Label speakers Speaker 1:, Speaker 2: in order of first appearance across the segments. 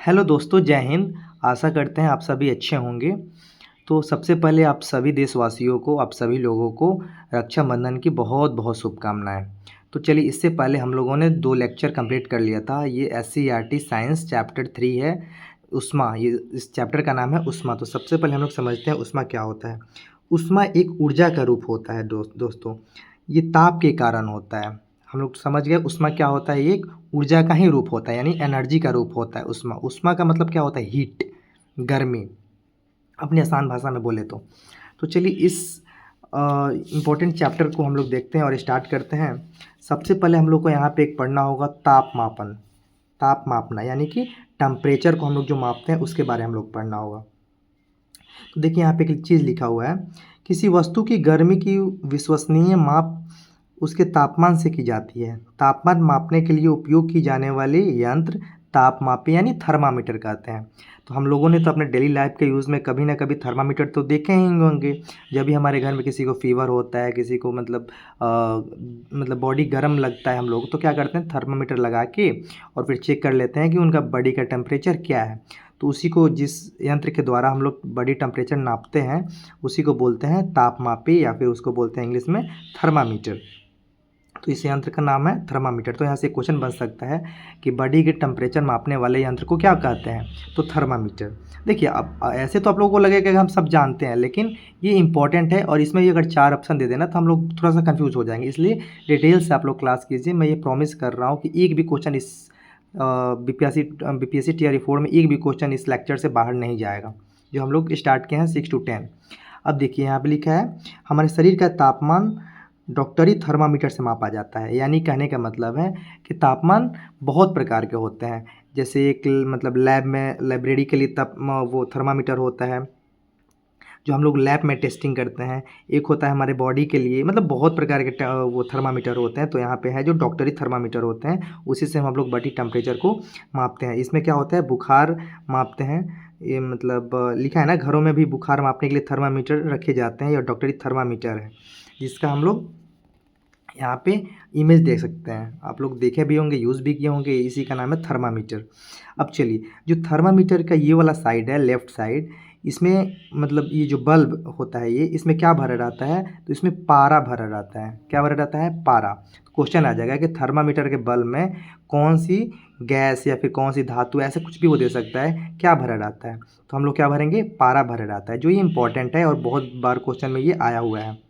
Speaker 1: Hello दोस्तों, जय हिंद। आशा करते हैं आप सभी अच्छे होंगे। तो सबसे पहले आप सभी देशवासियों को, आप सभी लोगों को रक्षाबंधन की बहुत-बहुत शुभकामनाएँ। तो चलिए, इससे पहले हम लोगों ने 2 लेक्चर कंप्लीट कर लिया था। ये एससीईआरटी साइंस चैप्टर 3 है, ऊष्मा। ये इस चैप्टर का नाम है ऊष्मा। तो सबसे पहले हम लोग समझते हैं ऊष्मा क्या होता है। ऊष्मा एक ऊर्जा का रूप होता है दोस्तों। ये ताप के कारण होता है। हम लोग समझ गए ऊष्मा क्या होता है। ये एक ऊर्जा का ही रूप होता है, यानी एनर्जी का रूप होता है ऊष्मा। ऊष्मा का मतलब क्या होता है? हीट, गर्मी, अपनी आसान भाषा में बोले तो। तो चलिए, इस इम्पोर्टेंट चैप्टर को हम लोग देखते हैं और स्टार्ट करते हैं। सबसे पहले हम लोग को यहाँ पे एक पढ़ना होगा तापमापन। ताप मापना यानी कि टेम्परेचर को हम लोग जो मापते हैं उसके बारे में हम लोग पढ़ना होगा। तो देखिए, यहाँ पे एक चीज़ लिखा हुआ है, किसी वस्तु की गर्मी की विश्वसनीय माप उसके तापमान से की जाती है। तापमान मापने के लिए उपयोग की जाने वाली यंत्र तापमापी यानी थर्मामीटर कहते हैं। तो हम लोगों ने तो अपने डेली लाइफ के यूज़ में कभी ना कभी थर्मामीटर तो देखे ही होंगे। जब भी हमारे घर में किसी को फीवर होता है, किसी को मतलब बॉडी गर्म लगता है, हम लोग तो क्या करते हैं, थर्मामीटर लगा के और फिर चेक कर लेते हैं कि उनका बॉडी का टेम्परेचर क्या है। तो उसी को, जिस यंत्र के द्वारा हम लोग बॉडी टेम्परेचर नापते हैं, उसी को बोलते हैं तापमापी, या फिर उसको बोलते हैं इंग्लिश में थर्मामीटर। तो इस यंत्र का नाम है थर्मामीटर। तो यहाँ से क्वेश्चन बन सकता है कि बॉडी के टेम्परेचर मापने वाले यंत्र को क्या कहते हैं? तो थर्मामीटर। देखिए, अब ऐसे तो आप लोगों को लगेगा कि हम सब जानते हैं, लेकिन ये इंपॉर्टेंट है और इसमें भी अगर 4 ऑप्शन दे देना तो हम लोग थोड़ा सा कंफ्यूज हो जाएंगे। इसलिए डिटेल से आप लोग क्लास कीजिए। मैं ये प्रॉमिस कर रहा हूँ कि एक भी क्वेश्चन इस बीपीएससी टीआरई 4 में एक भी क्वेश्चन इस लेक्चर से बाहर नहीं जाएगा, जो हम लोग स्टार्ट किए हैं 6 to 10। अब देखिए, यहाँ पे लिखा है हमारे शरीर का तापमान डॉक्टरी थर्मामीटर से मापा जाता है। यानी कहने का मतलब है कि तापमान बहुत प्रकार के होते हैं। जैसे एक मतलब लैब में, लाइब्रेरी के लिए वो थर्मामीटर होता है जो हम लोग लैब में टेस्टिंग करते हैं। एक होता है हमारे बॉडी के लिए, मतलब बहुत प्रकार के वो थर्मामीटर होते हैं। तो यहाँ पे है जो डॉक्टरी थर्मामीटर होते हैं, उसी से हम लोग बॉडी टेम्परेचर को मापते हैं। इसमें क्या होता है, बुखार मापते हैं। ये मतलब लिखा है ना, घरों में भी बुखार मापने के लिए थर्मामीटर रखे जाते हैं। यह डॉक्टरी थर्मामीटर है, जिसका हम लोग यहाँ पे इमेज देख सकते हैं। आप लोग देखे भी होंगे, यूज़ भी किए होंगे। इसी का नाम है थर्मामीटर। अब चलिए, जो थर्मामीटर का ये वाला साइड है, लेफ़्ट साइड, इसमें मतलब ये जो बल्ब होता है, ये इसमें क्या भरा रहता है? तो इसमें पारा भरा रहता है। क्या भरा रहता है? पारा। तो क्वेश्चन आ जाएगा कि थर्मामीटर के बल्ब में कौन सी गैस या फिर कौन सी धातु, ऐसे कुछ भी वो दे सकता है, क्या भरा रहता है? तो हम लोग क्या भरेंगे? पारा भरा रहता है, जो ये इंपॉर्टेंट है और बहुत बार क्वेश्चन में ये आया हुआ है।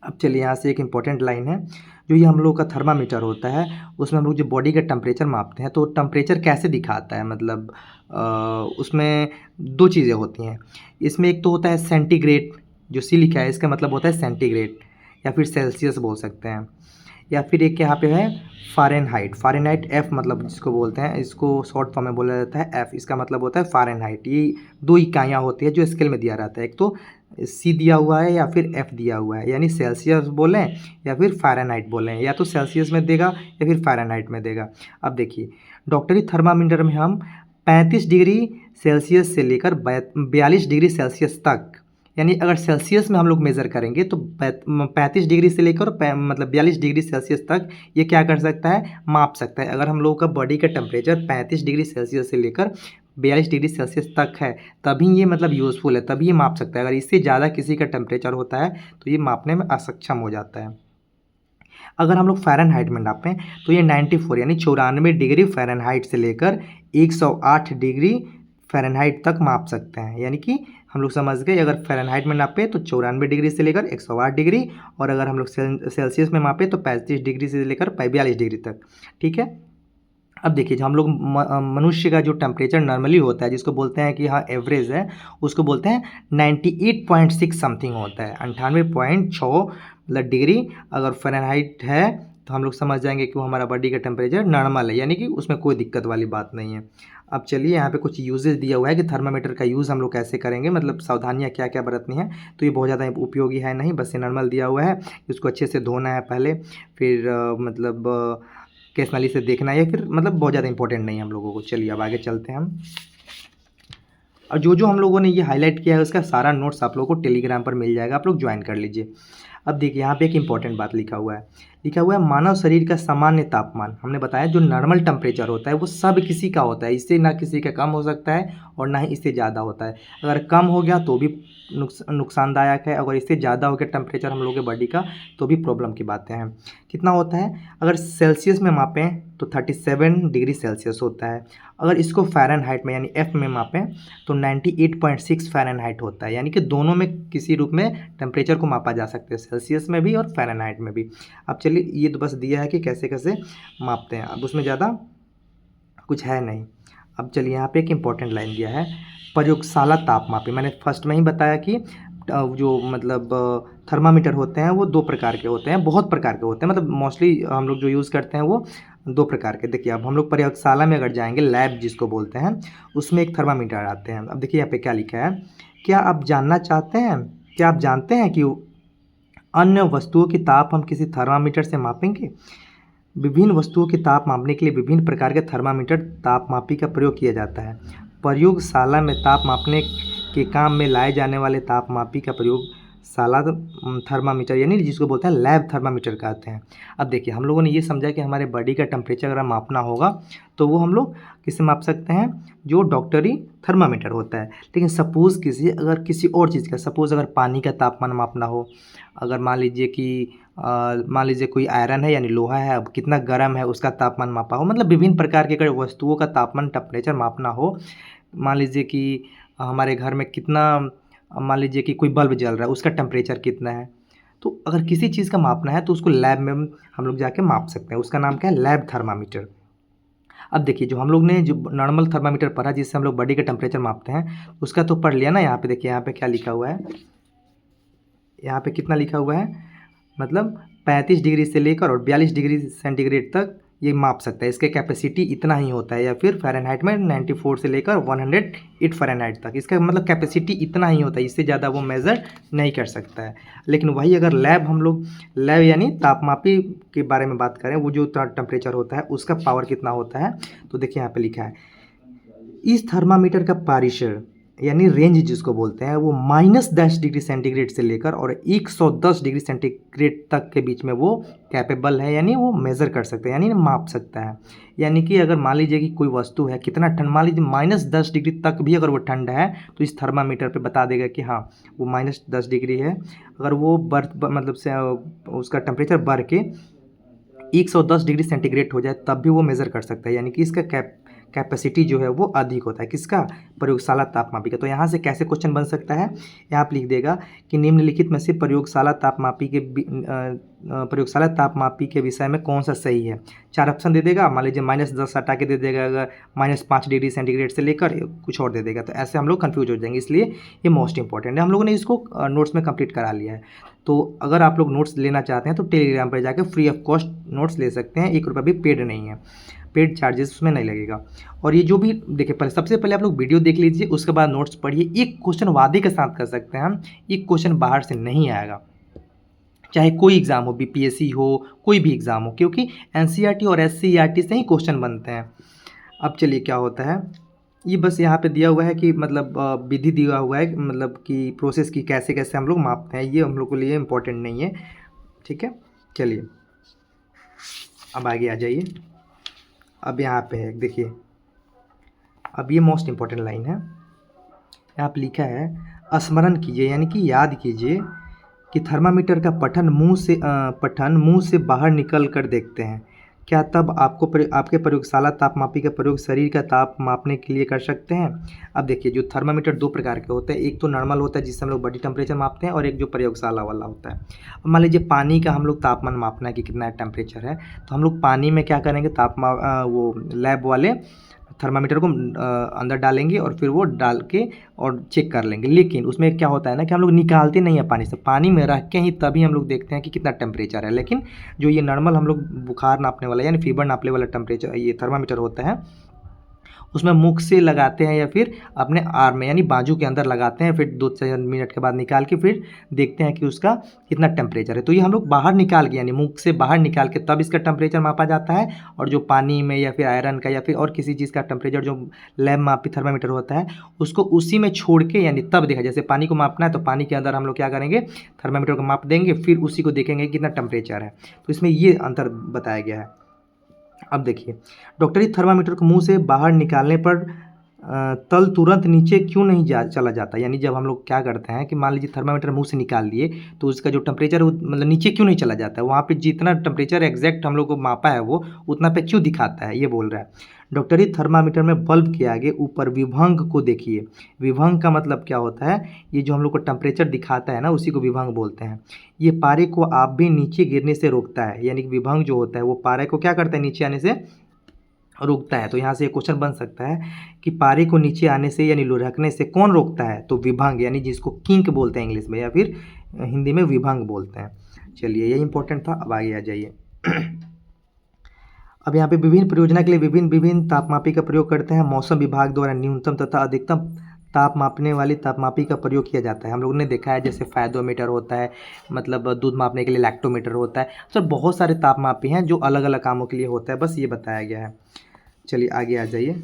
Speaker 1: अब चलिए, यहाँ से एक इम्पॉर्टेंट लाइन है। जो ये हम लोग का थर्मामीटर होता है, उसमें हम लोग जो बॉडी का टेम्परेचर मापते हैं, तो टेम्परेचर कैसे दिखाता है? मतलब उसमें 2 चीज़ें होती हैं। इसमें एक तो होता है सेंटीग्रेड, जो सी लिखा है इसका मतलब होता है सेंटीग्रेड, या फिर सेल्सियस बोल सकते हैं। या फिर एक यहाँ पे है फ़ारेनहाइट। फ़ारेनहाइट एफ मतलब जिसको बोलते हैं, इसको शॉर्ट फॉर्म में बोला जाता है एफ। इसका मतलब होता है फ़ारेनहाइट। ये 2 इकाइयाँ होती है जो स्केल में दिया रहता है। एक तो सी दिया हुआ है या फिर एफ दिया हुआ है, यानी सेल्सियस बोलें या फिर फ़ारेनहाइट बोलें, या तो सेल्सियस में देगा या फिर फ़ारेनहाइट में देगा। अब देखिए, डॉक्टरी थर्मामीटर में हम 35 डिग्री सेल्सियस से लेकर 42 डिग्री सेल्सियस तक, यानी अगर सेल्सियस में हम लोग मेज़र करेंगे तो 35 डिग्री से लेकर मतलब 42 डिग्री सेल्सियस तक ये क्या कर सकता है? माप सकता है। अगर हम लोगों का बॉडी का टेम्परेचर 35 डिग्री सेल्सियस से लेकर 42 डिग्री सेल्सियस तक है, तभी ये मतलब यूज़फुल है, तभी ये माप सकता है। अगर इससे ज़्यादा किसी का टेम्परेचर होता है तो ये मापने में असक्षम हो जाता है। अगर हम लोग फ़ारेनहाइट में नापें तो ये 94 यानी 94 डिग्री फ़ारेनहाइट से लेकर 108 डिग्री फ़ारेनहाइट तक माप सकते हैं। यानी कि हम लोग समझ गए, अगर फ़ारेनहाइट में नापें तो 94 डिग्री से लेकर 108 डिग्री, और अगर हम लोग सेल्सियस में मापें तो 35 डिग्री से लेकर 42 डिग्री तक। ठीक है। अब देखिए, जो हम लोग मनुष्य का जो टेम्परेचर नॉर्मली होता है, जिसको बोलते हैं कि हाँ एवरेज है, उसको बोलते हैं 98.6 समथिंग होता है, 98.6 मतलब डिग्री अगर फ़ारेनहाइट है, तो हम लोग समझ जाएंगे कि वो हमारा बॉडी का टेम्परेचर नॉर्मल है, यानी कि उसमें कोई दिक्कत वाली बात नहीं है। अब चलिए, यहाँ पे कुछ यूजेस दिया हुआ है कि थर्मामीटर का यूज़ हम लोग कैसे करेंगे, मतलब सावधानियाँ क्या क्या बरतनी है। तो ये बहुत ज़्यादा उपयोगी है नहीं, बस ये नॉर्मल दिया हुआ है। इसको अच्छे से धोना है पहले, फिर केस नली से देखना है, या फिर मतलब बहुत ज़्यादा इंपॉर्टेंट नहीं है हम लोगों को। चलिए, अब आगे चलते हैं हम। और जो जो हम लोगों ने ये हाईलाइट किया है उसका सारा नोट्स आप लोगों को टेलीग्राम पर मिल जाएगा, आप लोग ज्वाइन कर लीजिए। अब देखिए, यहाँ पे एक इंपॉर्टेंट बात लिखा हुआ है। लिखा हुआ है मानव शरीर का सामान्य तापमान। हमने बताया जो नॉर्मल टेम्परेचर होता है वो सब किसी का होता है, इससे ना किसी का कम हो सकता है और ना ही इससे ज़्यादा होता है। अगर कम हो गया तो भी नुकसानदायक है, अगर इससे ज़्यादा हो गया टेम्परेचर हम लोगों के बॉडी का तो भी प्रॉब्लम की बातें हैं। कितना होता है, अगर सेल्सियस में मापें तो 37 डिग्री सेल्सियस होता है। अगर इसको फ़ारेनहाइट में यानी एफ में मापें तो 98.6 फ़ारेनहाइट होता है। यानी कि दोनों में किसी रूप में टेम्परेचर को मापा जा सकता है, सेल्सियस में भी और फ़ारेनहाइट में भी। अब चलिए ये तो बस दिया है कि कैसे कैसे मापते हैं, अब उसमें ज़्यादा कुछ है नहीं। अब चलिए यहाँ पे एक इम्पॉर्टेंट लाइन दिया है, प्रयोगशाला तापमापी। मैंने फर्स्ट में ही बताया कि जो मतलब थर्मामीटर होते हैं वो दो प्रकार के होते हैं, बहुत प्रकार के होते हैं, मतलब मोस्टली हम लोग जो यूज़ करते हैं वो दो प्रकार के। देखिए अब हम लोग प्रयोगशाला में अगर जाएंगे, लैब जिसको बोलते हैं, उसमें एक थर्मामीटर आते हैं। अब देखिए यहाँ पे क्या लिखा है, क्या आप जानते हैं कि अन्य वस्तुओं की ताप हम किसी थर्मामीटर से मापेंगे? विभिन्न वस्तुओं की ताप मापने के लिए विभिन्न प्रकार के थर्मामीटर तापमापी का प्रयोग किया जाता है। प्रयोगशाला में ताप मापने के काम में लाए जाने वाले तापमापी का प्रयोगशाला थर्मामीटर यानी जिसको बोलते हैं लैब थर्मामीटर कहते हैं। अब देखिए हम लोगों ने ये समझा कि हमारे बॉडी का टेम्परेचर अगर मापना होगा तो वो हम लोग किससे माप सकते हैं, जो डॉक्टरी थर्मामीटर होता है। लेकिन सपोज़ अगर किसी और चीज़ का, सपोज़ अगर पानी का तापमान मापना हो, अगर मान लीजिए कोई आयरन है यानी लोहा है, अब कितना गर्म है उसका तापमान मापा हो, मतलब विभिन्न प्रकार के अगर वस्तुओं का तापमान टेम्परेचर मापना हो, मान लीजिए कि हमारे घर में मान लीजिए कि कोई बल्ब जल रहा है उसका टेम्परेचर कितना है, तो अगर किसी चीज़ का मापना है तो उसको लैब में हम लोग जाके माप सकते हैं, उसका नाम क्या है, लैब थर्मामीटर। अब देखिए जो हम लोग ने जो नॉर्मल थर्मामीटर पढ़ा जिससे हम लोग बॉडी का टेम्परेचर मापते हैं उसका तो पढ़ लिया ना। यहाँ पे देखिए यहाँ पे क्या लिखा हुआ है, यहाँ पे कितना लिखा हुआ है, मतलब 35 डिग्री से लेकर और 42 डिग्री सेंटीग्रेड तक ये माप सकता है, इसके कैपेसिटी इतना ही होता है। या फिर फ़ारेनहाइट में 94 से लेकर 108 फ़ारेनहाइट तक इसका मतलब कैपेसिटी इतना ही होता है, इससे ज़्यादा वो मेज़र नहीं कर सकता है। लेकिन वही अगर लैब यानी तापमापी के बारे में बात करें, वो जो टेम्परेचर होता है उसका पावर कितना होता है, तो देखिए यहाँ पर लिखा है, इस थर्मामीटर का परिसर यानी रेंज जिसको बोलते हैं वो -10 डिग्री सेंटीग्रेड से लेकर और 110 डिग्री सेंटीग्रेड तक के बीच में वो कैपेबल है, यानी वो मेज़र कर सकते हैं, यानी माप सकता है। यानी कि अगर मान लीजिए कि कोई वस्तु है कितना ठंड, मान लीजिए -10 डिग्री तक भी अगर वो ठंड है तो इस थर्मामीटर पे बता देगा कि हाँ वो -10 डिग्री है। अगर वो मतलब से उसका टेम्परेचर बढ़ के 110 डिग्री सेंटीग्रेड हो जाए तब भी वो मेज़र कर सकता है, यानी कि इसका कैपेसिटी जो है वो अधिक होता है, किसका, प्रयोगशाला तापमापी का। तो यहाँ से कैसे क्वेश्चन बन सकता है, यहाँ आप लिख देगा कि निम्नलिखित में से प्रयोगशाला तापमापी के विषय में कौन सा सही है। 4 ऑप्शन दे देगा, मान लीजिए -10 हटा के दे देगा, अगर -5 डिग्री सेंटीग्रेड से लेकर कुछ और दे देगा, तो ऐसे हम लोग कन्फ्यूज हो जाएंगे, इसलिए ये मोस्ट इंपॉर्टेंट है। हम लोगों ने इसको नोट्स में कंप्लीट करा लिया है। तो अगर आप लोग नोट्स लेना चाहते हैं तो टेलीग्राम पर जाकर फ्री ऑफ कॉस्ट नोट्स ले सकते हैं, 1 रुपया भी पेड नहीं है, पेड चार्जेस उसमें नहीं लगेगा। और ये जो भी देखिए सबसे पहले आप लोग वीडियो देख लीजिए, उसके बाद नोट्स पढ़िए। एक क्वेश्चन वादे के साथ कर सकते हैं हम, एक क्वेश्चन बाहर से नहीं आएगा, चाहे कोई एग्ज़ाम हो, बीपीएससी हो, कोई भी एग्ज़ाम हो, क्योंकि एनसीईआरटी और एससीईआरटी से ही क्वेश्चन बनते हैं। अब चलिए क्या होता है, ये बस यहाँ पे दिया हुआ है कि मतलब विधि दिया हुआ है, मतलब कि प्रोसेस की कैसे कैसे हम लोग मापते हैं, ये हम लोग के लिए इम्पोर्टेंट नहीं है, ठीक है। चलिए अब आगे आ जाइए। अब यहाँ पे है देखिए, अब ये मोस्ट इम्पॉर्टेंट लाइन है, यहाँ पे लिखा है स्मरण कीजिए यानी कि याद कीजिए कि थर्मामीटर का पठन मुंह से बाहर निकल कर देखते हैं। क्या तब आपके प्रयोगशाला तापमापी का प्रयोग शरीर का ताप मापने के लिए कर सकते हैं। अब देखिए जो थर्मामीटर 2 प्रकार के होते हैं, एक तो नॉर्मल होता है जिससे हम लोग बॉडी टेम्परेचर मापते हैं, और एक जो प्रयोगशाला वाला होता है। अब मान लीजिए पानी का हम लोग तापमान मापना है कि कितना टेम्परेचर है, तो हम लोग पानी में क्या करेंगे, वो लैब वाले थर्मामीटर को अंदर डालेंगे और फिर वो डाल के और चेक कर लेंगे। लेकिन उसमें क्या होता है ना कि हम लोग निकालते नहीं हैं पानी से, पानी में रख के ही तभी हम लोग देखते हैं कि कितना टेम्परेचर है। लेकिन जो ये नॉर्मल हम लोग बुखार नापने वाला यानी फीवर नापने वाला टेम्परेचर ये थर्मामीटर होता है, उसमें मुख से लगाते हैं या फिर अपने आर्म में यानी बाजू के अंदर लगाते हैं, फिर 2-4 मिनट के बाद निकाल के फिर देखते हैं कि उसका कितना टेम्परेचर है। तो ये हम लोग बाहर निकाल के यानी मुख से बाहर निकाल के तब इसका टेम्परेचर मापा जाता है, और जो पानी में या फिर आयरन का या फिर और किसी चीज़ का टेम्परेचर जो लैब मापी थर्मामीटर होता है उसको उसी में छोड़ के यानी तब देखा। जैसे पानी को मापना है तो पानी के अंदर हम लोग क्या करेंगे, थर्मामीटर को माप देंगे, फिर उसी को देखेंगे कितना टेम्परेचर है। तो इसमें ये अंतर बताया गया है। अब देखिए, डॉक्टरी थर्मामीटर को मुंह से बाहर निकालने पर तल तुरंत नीचे क्यों नहीं चला जाता। यानी जब हम लोग क्या करते हैं कि मान लीजिए थर्मामीटर मुंह से निकाल दिए तो उसका जो टेम्परेचर मतलब नीचे क्यों नहीं चला जाता है, वहाँ पे जितना टेम्परेचर एग्जैक्ट हम लोग को मापा है वो उतना पे क्यों दिखाता है, ये बोल रहा है। डॉक्टरी थर्मामीटर में बल्ब के आगे ऊपर विभंग को देखिए। विभंग का मतलब क्या होता है, ये जो हम लोग को टेम्परेचर दिखाता है ना उसी को विभंग बोलते हैं। ये पारे को आप भी नीचे गिरने से रोकता है, यानी कि विभंग जो होता है वो पारे को क्या करता है, नीचे आने से रोकता है। तो यहाँ से एक क्वेश्चन बन सकता है कि पारे को नीचे आने से यानी लुढ़कने से कौन रोकता है, तो विभंग, यानी जिसको किंक बोलते हैं इंग्लिश में या फिर हिंदी में विभंग बोलते हैं। चलिए यही इंपॉर्टेंट था, अब आगे आ जाइए। अब यहाँ पे विभिन्न परियोजना के लिए विभिन्न तापमापी का प्रयोग करते हैं। मौसम विभाग द्वारा न्यूनतम तथा अधिकतम ताप मापने वाली तापमापी का प्रयोग किया जाता है। हम लोगों ने देखा है जैसे फायदोमीटर होता है, मतलब दूध मापने के लिए लैक्टोमीटर होता है। सर बहुत सारे तापमापी हैं जो अलग अलग कामों के लिए होता है, बस ये बताया गया है। चलिए आगे आ जाइए।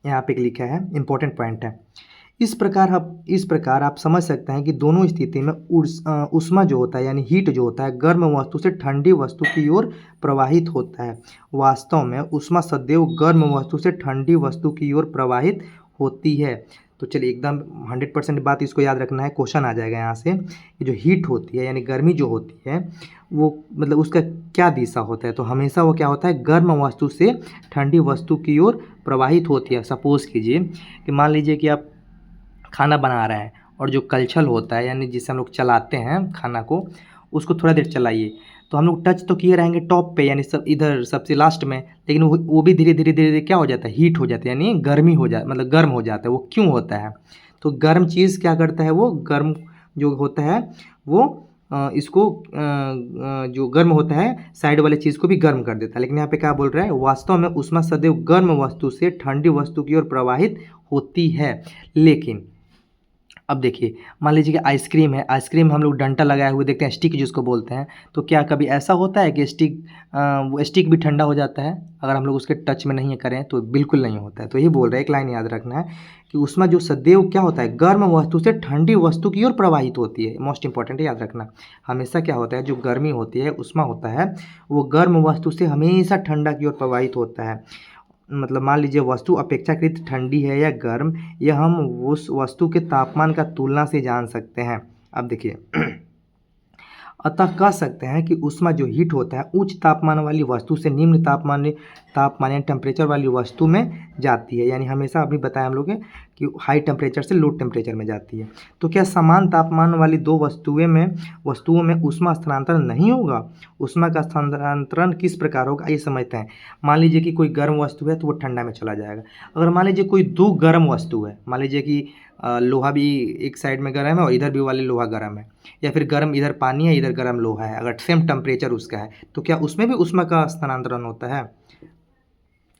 Speaker 1: यहाँ पे लिखा है इंपॉर्टेंट पॉइंट है। इस प्रकार आप समझ सकते हैं कि दोनों स्थिति में ऊष्मा जो होता है यानी हीट जो होता है गर्म वस्तु से ठंडी वस्तु की ओर प्रवाहित होता है। वास्तव में ऊष्मा सदैव गर्म वस्तु से ठंडी वस्तु की ओर प्रवाहित होती है। तो चलिए एकदम 100% बात इसको याद रखना है, क्वेश्चन आ जाएगा यहाँ से कि जो हीट होती है यानी गर्मी जो होती है वो मतलब उसका क्या दिशा होता है, तो हमेशा वो क्या होता है, गर्म वस्तु से ठंडी वस्तु की ओर प्रवाहित होती है। सपोज़ कीजिए कि मान लीजिए कि आप खाना बना रहे हैं और जो कलछल होता है यानी जिससे हम लोग चलाते हैं खाना को, उसको थोड़ा देर चलाइए तो हम लोग टच तो किए रहेंगे टॉप पे यानी सब इधर सबसे लास्ट में, लेकिन वो भी धीरे धीरे क्या हो जाता है, हीट हो जाता है यानी गर्मी हो जा मतलब गर्म हो जाता है। वो क्यों होता है, तो गर्म चीज़ क्या करता है, वो गर्म जो होता है वो इसको जो गर्म होता है साइड वाले चीज़ को भी गर्म कर देता है। लेकिन यहाँ पे क्या बोल रहा है, वास्तव में ऊष्मा सदैव गर्म वस्तु से ठंडी वस्तु की ओर प्रवाहित होती है। लेकिन अब देखिए मान लीजिए कि आइसक्रीम है, आइसक्रीम हम लोग डंटा लगाए हुए देखते हैं, स्टिक जिसको बोलते हैं, तो क्या कभी ऐसा होता है कि वो स्टिक भी ठंडा हो जाता है अगर हम लोग उसके टच में नहीं करें, तो बिल्कुल नहीं होता है। तो ये बोल रहे हैं, एक लाइन याद रखना है कि ऊष्मा जो सदैव क्या होता है, गर्म वस्तु से ठंडी वस्तु की ओर प्रवाहित होती है। मोस्ट इंपॉर्टेंट याद रखना, हमेशा क्या होता है, जो गर्मी होती है ऊष्मा होता है वो गर्म वस्तु से हमेशा ठंडा की ओर प्रवाहित होता है। मतलब मान लीजिए वस्तु अपेक्षाकृत ठंडी है या गर्म, यह हम उस वस्तु के तापमान का तुलना से जान सकते हैं। अब देखिए अतः कह सकते हैं कि ऊष्मा जो हीट होता है उच्च तापमान वाली वस्तु से निम्न तापमान यानी टेम्परेचर वाली वस्तु में जाती है। यानी हमेशा अभी बताया हम लोग कि हाई टेम्परेचर से लो टेम्परेचर में जाती है। तो क्या समान तापमान वाली दो वस्तुओं में ऊष्मा स्थानांतरण नहीं होगा? ऊष्मा का स्थानांतरण किस प्रकार होगा ये समझते हैं। मान लीजिए कि कोई गर्म वस्तु है तो वो ठंडा में चला जाएगा। अगर मान लीजिए कोई दो गर्म वस्तु है, मान लीजिए कि लोहा भी एक साइड में गर्म है और इधर भी वाली लोहा गर्म है, या फिर गर्म इधर पानी है इधर गर्म लोहा है, अगर सेम टेम्परेचर उसका है तो क्या उसमें भी ऊष्मा का स्थानांतरण होता है?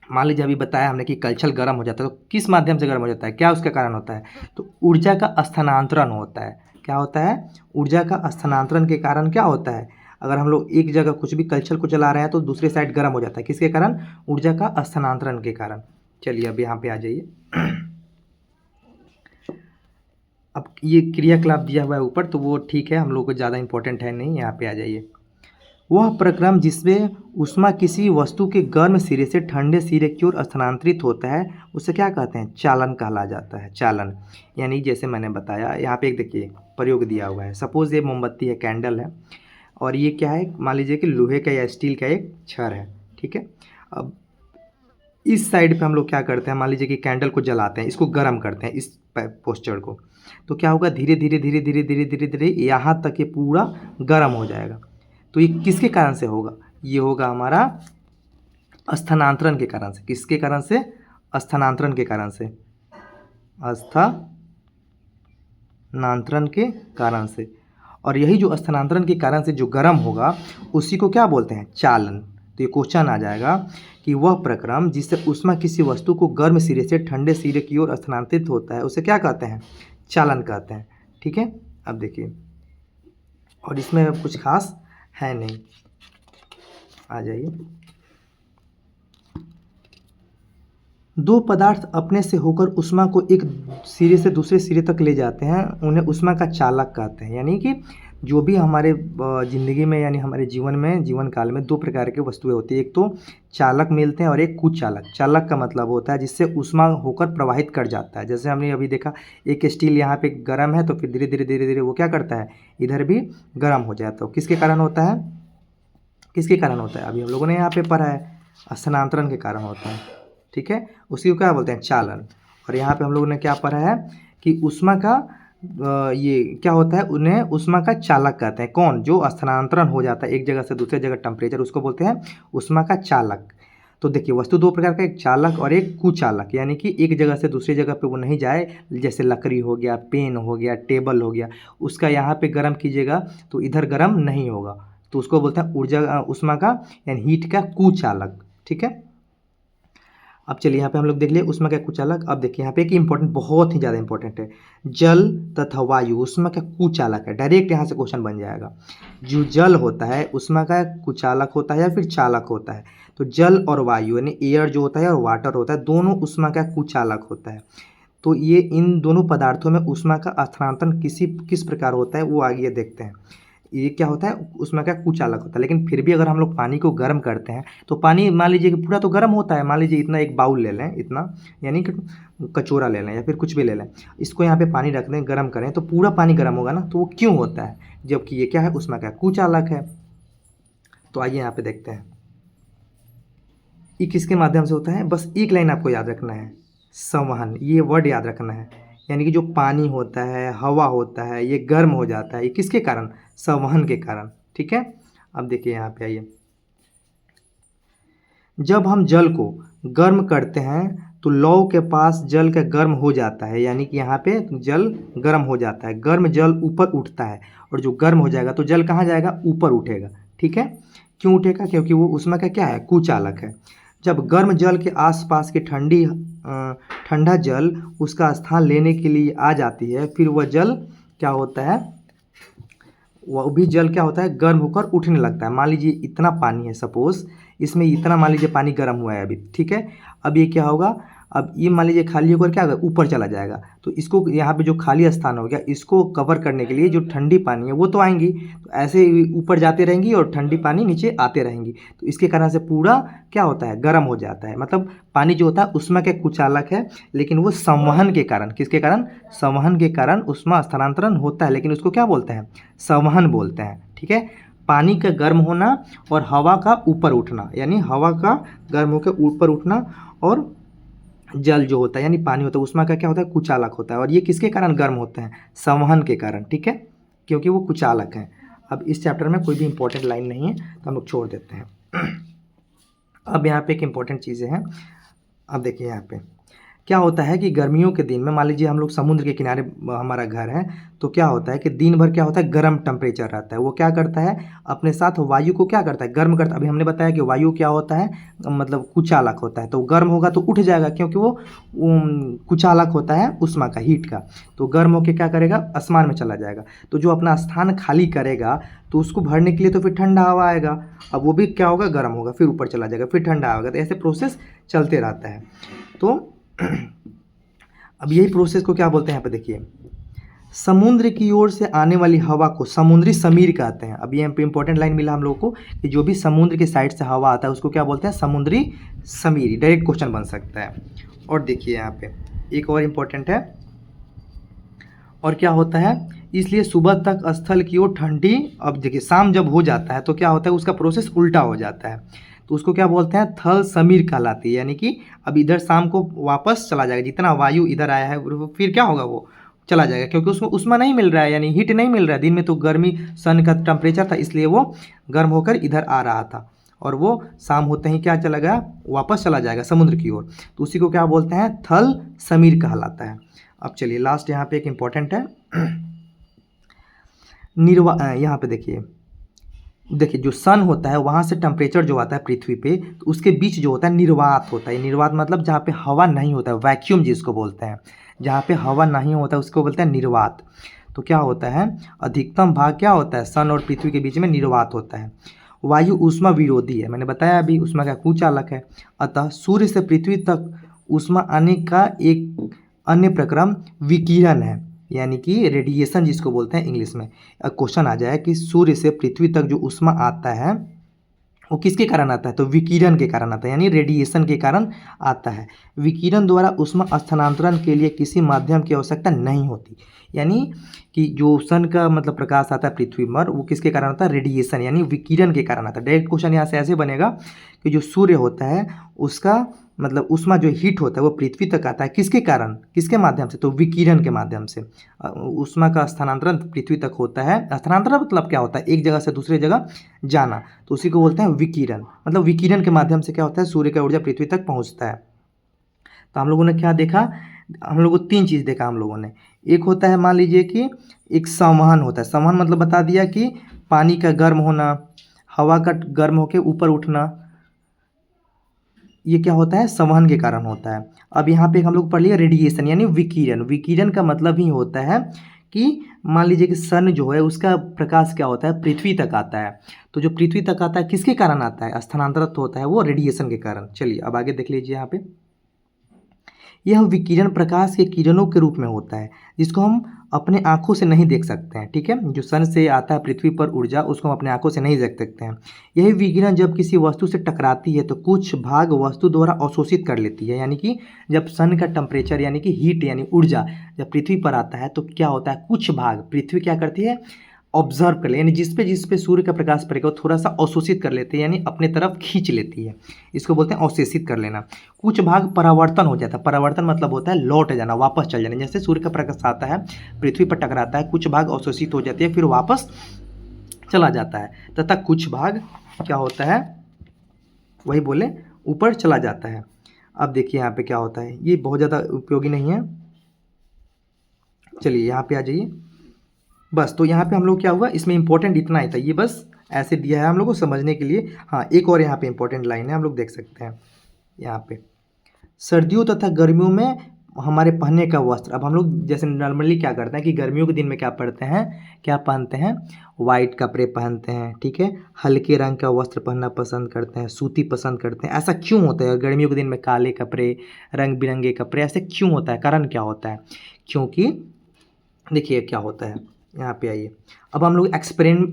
Speaker 1: मान लीजिए अभी बताया हमने कि कलछल गर्म हो जाता है, तो किस माध्यम से गर्म हो जाता है, क्या उसका कारण होता है? तो ऊर्जा का स्थानांतरण होता है। क्या होता है? ऊर्जा का स्थानांतरण के कारण क्या होता है, अगर हम लोग एक जगह कुछ भी कलछल को चला रहे हैं तो दूसरे साइड गर्म हो जाता है, किसके कारण? ऊर्जा का स्थानांतरण के कारण। चलिए अब यहाँ पे आ जाइए। अब ये क्रियाकलाप दिया हुआ है ऊपर, तो वो ठीक है, हम लोग को ज़्यादा इंपॉर्टेंट है नहीं। यहाँ पे आ जाइए। वह प्रक्रम जिसमें ऊष्मा किसी वस्तु के गर्म सिरे से ठंडे सिरे की ओर स्थानांतरित होता है उसे क्या कहते हैं? चालन कहला जाता है। चालन यानी जैसे मैंने बताया, यहाँ पे एक देखिए प्रयोग दिया हुआ है। सपोज ये मोमबत्ती है, कैंडल है, और ये क्या है, मान लीजिए कि लोहे का या स्टील का एक छड़ है, ठीक है। अब इस साइड पे हम लोग क्या करते हैं, मान लीजिए कि कैंडल को जलाते हैं, इसको गर्म करते हैं, इस पोस्चर को, तो क्या होगा, धीरे धीरे धीरे धीरे धीरे धीरे धीरे यहाँ तक ये पूरा गर्म हो जाएगा। तो ये किसके कारण से होगा? ये होगा हमारा स्थानांतरण के कारण से। किसके कारण से? स्थानांतरण के कारण से। स्थानांतरण के कारण से। और यही जो स्थानांतरण के कारण से जो गर्म होगा उसी को क्या बोलते हैं? चालन। तो ये क्वेश्चन आ जाएगा कि वह प्रक्रम जिससे ऊष्मा किसी वस्तु को गर्म सिरे से ठंडे सिरे की ओर स्थानांतरित होता है उसे क्या कहते हैं? चालन कहते हैं। ठीक है, अब देखिए, और इसमें कुछ खास है नहीं, आ जाइए। दो पदार्थ अपने से होकर ऊष्मा को एक सिरे से दूसरे सिरे तक ले जाते हैं, उन्हें ऊष्मा का चालक कहते हैं। यानी कि जो भी हमारे ज़िंदगी में यानी हमारे जीवन में, जीवन काल में दो प्रकार की वस्तुएं होती है, एक तो चालक मिलते हैं और एक कुचालक। चालक का मतलब होता है जिससे ऊष्मा होकर प्रवाहित कर जाता है। जैसे हमने अभी देखा, एक स्टील यहाँ पे गर्म है तो फिर धीरे धीरे धीरे धीरे वो क्या करता है, इधर भी गर्म हो जाता है। तो किसके कारण होता है? किसके कारण होता है? अभी हम लोगों ने यहाँ पे पढ़ा है, स्थानांतरण के कारण होता है। ठीक है, उसी को क्या बोलते हैं? चालन। और यहाँ पे हम लोगों ने क्या पढ़ा है कि ऊष्मा का ये क्या होता है, उन्हें ऊष्मा का चालक कहते हैं। कौन? जो स्थानांतरण हो जाता है एक जगह से दूसरे जगह टेम्परेचर, उसको बोलते हैं ऊष्मा का चालक। तो देखिए, वस्तु दो प्रकार का, एक चालक और एक कुचालक। यानी कि एक जगह से दूसरी जगह पे वो नहीं जाए, जैसे लकड़ी हो गया, पेन हो गया, टेबल हो गया, उसका यहाँ पे गर्म कीजिएगा तो इधर गर्म नहीं होगा, तो उसको बोलते हैं ऊर्जा ऊष्मा का यानी हीट का कुचालक। ठीक है, अब चलिए यहाँ पे हम लोग देख लिए ऊष्मा का कुचालक। अब देखिए यहाँ पे एक इंपॉर्टेंट, बहुत ही ज़्यादा इंपॉर्टेंट है, जल तथा वायु ऊष्मा का कुचालक है। डायरेक्ट यहाँ से क्वेश्चन बन जाएगा। जो जल होता है ऊष्मा का कुचालक होता है या फिर चालक होता है। तो जल और वायु यानी एयर जो होता है और वाटर होता है, दोनों ऊष्मा का कुचालक होता है। तो ये इन दोनों पदार्थों में ऊष्मा का स्थानांतरण किस प्रकार होता है वो आगे देखते हैं। ये क्या होता है, उसमें क्या कुचालक होता है। लेकिन फिर भी अगर हम लोग पानी को गर्म करते हैं तो पानी मान लीजिए कि पूरा तो गर्म होता है। मान लीजिए इतना एक बाउल ले लें, इतना यानी कि कचोरा ले लें या फिर कुछ भी ले लें, इसको यहाँ पे पानी रख दें, गर्म करें तो पूरा पानी गर्म होगा ना। तो वो क्यों होता है? जबकि ये क्या है, उसमें क्या कुचालक है। तो आइए यहाँ पे देखते हैं ये किसके माध्यम से होता है। बस एक लाइन आपको याद रखना है, संवहन, ये वर्ड याद रखना है। यानी कि जो पानी होता है, हवा होता है, ये गर्म हो जाता है, ये किसके कारण? संवहन के कारण। ठीक है, अब देखिए यहाँ पे आइए, जब हम जल को गर्म करते हैं तो लौ के पास जल का गर्म हो जाता है। यानी कि यहाँ पे जल गर्म हो जाता है, गर्म जल ऊपर उठता है, और जो गर्म हो जाएगा तो जल कहाँ जाएगा? ऊपर उठेगा। ठीक है, क्यों उठेगा? क्योंकि वो उसमें का क्या है, कुचालक है। जब गर्म जल के आसपास की ठंडा जल उसका स्थान लेने के लिए आ जाती है, फिर वह जल क्या होता है, वह भी जल क्या होता है, गर्म होकर उठने लगता है। मान लीजिए इतना पानी है, सपोज इसमें इतना मान लीजिए पानी गर्म हुआ है अभी। ठीक है, अब ये क्या होगा, अब ये मान लीजिए खाली होकर क्या होगा, ऊपर चला जाएगा। तो इसको यहाँ पे जो खाली स्थान हो गया, इसको कवर करने के लिए जो ठंडी पानी है वो तो आएंगी, तो ऐसे ऊपर जाते रहेंगी और ठंडी पानी नीचे आते रहेंगी। तो इसके कारण से पूरा क्या होता है, गर्म हो जाता है। मतलब पानी जो होता है उसमें क्या कुचालक है, लेकिन वो संवहन के कारण, किसके कारण? संवहन के कारण उसमें स्थानांतरण होता है, लेकिन उसको क्या बोलते हैं, संवहन बोलते हैं। ठीक है, पानी का गर्म होना और हवा का ऊपर उठना, यानी हवा का गर्म होकर ऊपर उठना, और जल जो होता है यानी पानी होता है उसमें का क्या होता है, कुचालक होता है। और ये किसके कारण गर्म होते हैं? संवहन के कारण। ठीक है, क्योंकि वो कुचालक हैं। अब इस चैप्टर में कोई भी इंपॉर्टेंट लाइन नहीं है तो हम लोग छोड़ देते हैं। अब यहाँ पे एक इम्पॉर्टेंट चीज़ें हैं। अब देखिए यहाँ पे क्या होता है कि गर्मियों के दिन में मान लीजिए हम लोग समुद्र के किनारे हमारा घर है, तो क्या होता है कि दिन भर क्या होता है, गर्म टेम्परेचर रहता है। वो क्या करता है, अपने साथ वायु को क्या करता है, गर्म करता है। अभी हमने बताया कि वायु क्या होता है, मतलब कुचालक होता है। तो गर्म होगा तो उठ जाएगा, क्योंकि वो कुचालक होता है ऊष्मा का, हीट का। तो गर्म होकर क्या करेगा, आसमान में चला जाएगा। तो जो अपना स्थान खाली करेगा तो उसको भरने के लिए तो फिर ठंडा हवा आएगा। अब वो भी क्या होगा, गर्म होगा, फिर ऊपर चला जाएगा, फिर ठंडा आएगा। तो ऐसे प्रोसेस चलते रहता है। तो अब यही प्रोसेस को क्या बोलते हैं, यहाँ पे देखिए, समुद्र की ओर से आने वाली हवा को समुद्री समीर कहते हैं। अब ये इंपॉर्टेंट लाइन मिला हम लोग को कि जो भी समुद्र के साइड से हवा आता है उसको क्या बोलते हैं, समुद्री समीर। डायरेक्ट क्वेश्चन बन सकता है। और देखिए यहाँ पे एक और इम्पोर्टेंट है, और क्या होता है, इसलिए सुबह तक स्थल की ओर ठंडी, अब देखिए शाम जब हो जाता है तो क्या होता है, उसका प्रोसेस उल्टा हो जाता है। तो उसको क्या बोलते हैं, थल समीर कहलाती है। यानी कि अब इधर शाम को वापस चला जाएगा, जितना वायु इधर आया है फिर क्या होगा, वो चला जाएगा, क्योंकि उसमें उष्मा नहीं मिल रहा है, यानी हीट नहीं मिल रहा है। दिन में तो गर्मी सन का टेम्परेचर था, इसलिए वो गर्म होकर इधर आ रहा था, और वो शाम होते ही क्या चला गया, वापस चला जाएगा समुद्र की ओर। तो उसी को क्या बोलते हैं, थल समीर कहलाता है। अब चलिए लास्ट यहाँ पे एक इम्पॉर्टेंट है, यहाँ पे देखिए, देखिए जो सन होता है वहाँ से टेम्परेचर जो आता है पृथ्वी पे, तो उसके बीच जो होता है निर्वात होता है। निर्वात मतलब जहाँ पे हवा नहीं होता है, वैक्यूम जिसको बोलते हैं, जहाँ पे हवा नहीं होता है उसको बोलते हैं निर्वात। तो क्या होता है, अधिकतम भाग क्या होता है, सन और पृथ्वी के बीच में निर्वात होता है। वायु ऊष्मा विरोधी है, मैंने बताया अभी, ऊष्मा का कुचालक है। अतः सूर्य से पृथ्वी तक ऊष्मा आने का एक अन्य प्रक्रम विकिरण है, यानी कि रेडिएशन जिसको बोलते हैं इंग्लिश में। क्वेश्चन आ जाए कि सूर्य से पृथ्वी तक जो ऊष्मा आता है वो किसके कारण आता है, तो विकिरण के कारण आता है, यानी रेडिएशन के कारण आता है। विकिरण द्वारा ऊष्मा स्थानांतरण के लिए किसी माध्यम की आवश्यकता नहीं होती, यानी कि जो सन का मतलब प्रकाश आता है पृथ्वी पर वो किसके कारण आता है, रेडिएशन यानी विकिरण के कारण आता है। डायरेक्ट क्वेश्चन यहाँ से ऐसे बनेगा कि जो सूर्य होता है उसका मतलब ऊष्मा जो हीट होता है वो पृथ्वी तक आता है किसके कारण, किसके माध्यम से, तो विकिरण के माध्यम से। ऊष्मा का स्थानांतरण पृथ्वी तक होता है। स्थानांतरण मतलब क्या होता है, एक जगह से दूसरे जगह जाना, तो उसी को बोलते हैं विकिरण। मतलब विकिरण के माध्यम से क्या होता है, सूर्य का ऊर्जा पृथ्वी तक पहुंचता है। तो हम लोगों ने क्या देखा, हम लोगों को तीन चीज़ देखा हम लोगों ने। एक होता है मान लीजिए कि एक संवहन होता है। संवहन मतलब बता दिया कि पानी का गर्म होना, हवा का गर्म होकर ऊपर उठना, ये क्या होता है, संवहन के कारण होता है। अब यहाँ पे हम लोग पढ़ लिया रेडिएशन यानी विकिरण। विकिरण का मतलब ही होता है कि मान लीजिए कि सन जो है उसका प्रकाश क्या होता है, पृथ्वी तक आता है। तो जो पृथ्वी तक आता है किसके कारण आता है, स्थानांतरित होता है वो रेडिएशन के कारण। चलिए अब आगे देख लीजिए यहाँ पे। यह विकिरण प्रकाश के किरणों के रूप में होता है जिसको हम अपने आँखों से नहीं देख सकते हैं। ठीक है, जो सन से आता है पृथ्वी पर ऊर्जा उसको हम अपने आँखों से नहीं देख सकते हैं। यही विकिरण जब किसी वस्तु से टकराती है तो कुछ भाग वस्तु द्वारा अवशोषित कर लेती है, यानी कि जब सन का टेम्परेचर यानी कि हीट यानी ऊर्जा जब पृथ्वी पर आता है तो क्या होता है, कुछ भाग पृथ्वी क्या करती है, ऑब्जर्व कर ले, यानी जिस पे सूर्य का प्रकाश पड़ेगा वो थोड़ा सा अवशोषित कर लेती है, यानी अपने तरफ खींच लेती है। इसको बोलते हैं अवशोषित कर लेना। कुछ भाग परावर्तन हो जाता है। परावर्तन मतलब होता है लौट जाना, वापस चल जाना। जैसे सूर्य का प्रकाश आता है पृथ्वी पर टकराता है, कुछ भाग अवशोषित हो जाती है फिर वापस चला जाता है, तथा कुछ भाग क्या होता है, वही बोले ऊपर चला जाता है। अब देखिए यहाँ पे क्या होता है, ये बहुत ज़्यादा उपयोगी नहीं है। चलिए यहाँ पे आ जाइए। बस तो यहाँ पे हम लोग क्या हुआ, इसमें इंपॉर्टेंट इतना ही था, ये बस ऐसे दिया है हम लोग को समझने के लिए। हाँ एक और यहाँ पे इंपॉर्टेंट लाइन है, हम लोग देख सकते हैं यहाँ पे, सर्दियों तथा गर्मियों में हमारे पहनने का वस्त्र। अब हम लोग जैसे नॉर्मली क्या करते हैं कि गर्मियों के दिन में क्या पहनते हैं, क्या पहनते हैं, वाइट कपड़े पहनते हैं। ठीक है, हल्के रंग का वस्त्र पहनना पसंद करते हैं, सूती पसंद करते हैं। ऐसा क्यों होता है, गर्मियों के दिन में काले कपड़े, रंग बिरंगे कपड़े, ऐसे क्यों होता है, कारण क्या होता है, क्योंकि देखिए क्या होता है, यहाँ पे आइए। अब हम लोग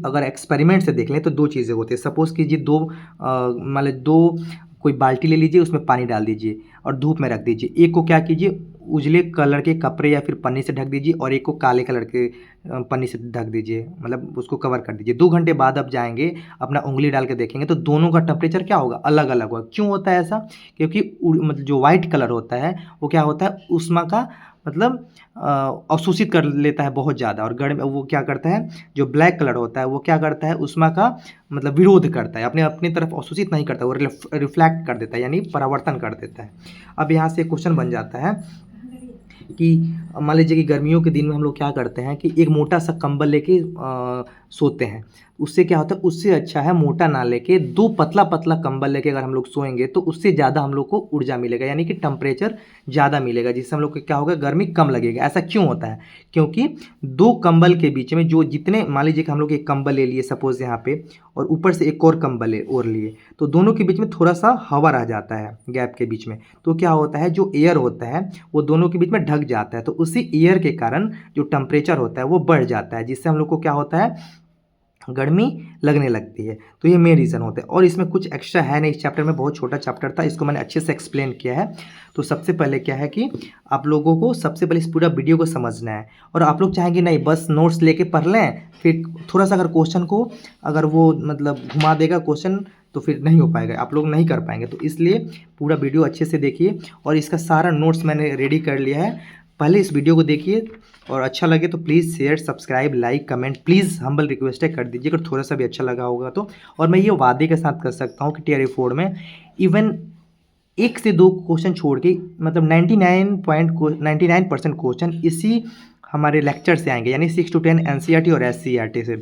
Speaker 1: अगर एक्सपेरिमेंट से देख लें तो दो चीज़ें होती है। सपोज़ कीजिए मान लीजिए दो कोई बाल्टी ले लीजिए, उसमें पानी डाल दीजिए और धूप में रख दीजिए। एक को क्या कीजिए, उजले कलर के कपड़े या फिर पन्नी से ढक दीजिए और एक को काले कलर के पन्नी से ढक दीजिए, मतलब उसको कवर कर दीजिए। 2 घंटे बाद आप जाएंगे अपना उंगली डाल के देखेंगे तो दोनों का टेम्परेचर क्या होगा, अलग अलग होगा। क्यों होता है ऐसा, क्योंकि मतलब जो वाइट कलर होता है वो क्या होता है, ऊष्मा का मतलब अवशोषित कर लेता है बहुत ज़्यादा, और गर्म वो क्या करता है, जो ब्लैक कलर होता है वो क्या करता है, ऊष्मा का मतलब विरोध करता है, अपने अपनी तरफ अवशोषित नहीं करता, वो रिफ्लेक्ट कर देता है यानी परावर्तन कर देता है। अब यहाँ से क्वेश्चन बन जाता है कि मान लीजिए कि गर्मियों के दिन में हम लोग क्या करते हैं कि एक मोटा सा कंबल लेके सोते हैं। उससे क्या होता है, उससे अच्छा है मोटा ना लेके 2 पतला पतला कंबल लेके अगर हम लोग सोएंगे तो उससे ज़्यादा हम लोग को ऊर्जा मिलेगा, यानी कि टेम्परेचर ज़्यादा मिलेगा, जिससे हम लोग को क्या होगा, गर्मी कम लगेगा। ऐसा क्यों होता है, क्योंकि 2 कंबल के बीच में जो जितने, मान लीजिए कि हम लोग एक कंबल ले लिए सपोज़ यहाँ पे, और ऊपर से एक और कंबल और लिए, तो दोनों के बीच में थोड़ा सा हवा रह जाता है गैप के बीच में। तो क्या होता है, जो एयर होता है वो दोनों के बीच में ढक जाता है, तो उसी एयर के कारण जो टेम्परेचर होता है वो बढ़ जाता है, जिससे हम लोग को क्या होता है, गर्मी लगने लगती है। तो ये मेन रीज़न होता है, और इसमें कुछ एक्स्ट्रा है नहीं। इस चैप्टर में बहुत छोटा चैप्टर था, इसको मैंने अच्छे से एक्सप्लेन किया है। तो सबसे पहले क्या है कि आप लोगों को सबसे पहले इस पूरा वीडियो को समझना है, और आप लोग चाहेंगे नहीं बस नोट्स लेके पढ़ लें, फिर थोड़ा सा अगर क्वेश्चन को अगर वो मतलब घुमा देगा क्वेश्चन तो फिर नहीं हो पाएगा, आप लोग नहीं कर पाएंगे। तो इसलिए पूरा वीडियो अच्छे से देखिए, और इसका सारा नोट्स मैंने रेडी कर लिया है। पहले इस वीडियो को देखिए, और अच्छा लगे तो please share, subscribe, like, comment please humble request है कर दीजिए अगर थोड़ा सा भी अच्छा लगा होगा तो। और मैं ये वादे के साथ कर सकता हूँ कि टीआरई 4 में इवन 1 से 2 क्वेश्चन छोड़ के मतलब 99% क्वेश्चन इसी हमारे लेक्चर से आएंगे, यानी 6 to 10 एनसीईआरटी और एससीईआरटी से।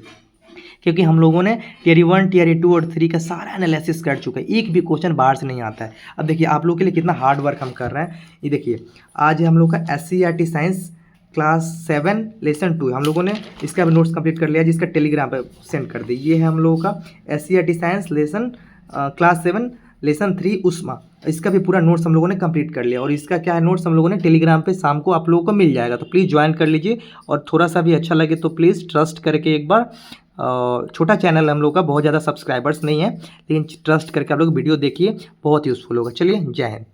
Speaker 1: क्योंकि हम लोगों ने टियर 1 टियर 2 और 3 का सारा एनालिसिस कर चुका है, एक भी क्वेश्चन बाहर से नहीं आता है। अब देखिए आप लोग के लिए कितना हार्ड वर्क हम कर रहे हैं। ये देखिए आज हम लोग का SCERT साइंस क्लास 7 लेसन 2 हम लोगों ने इसका भी नोट्स कंप्लीट कर लिया, जिसका टेलीग्राम पे सेंड कर दी। ये है हम लोगों का SCERT science lesson class 7 lesson 3 उस्मा, इसका भी पूरा नोट्स हम लोगों ने कंप्लीट कर लिया और इसका क्या है नोट्स हम लोगों ने टेलीग्राम पे शाम को आप लोगों को मिल जाएगा, तो प्लीज़ ज्वाइन कर लीजिए। और थोड़ा सा भी अच्छा लगे तो प्लीज़ ट्रस्ट करके एक बार, छोटा चैनल है हम लोग का, बहुत ज़्यादा सब्सक्राइबर्स नहीं है, लेकिन ट्रस्ट करके आप लोग वीडियो देखिए, बहुत यूज़फुल होगा। चलिए जय हिंद।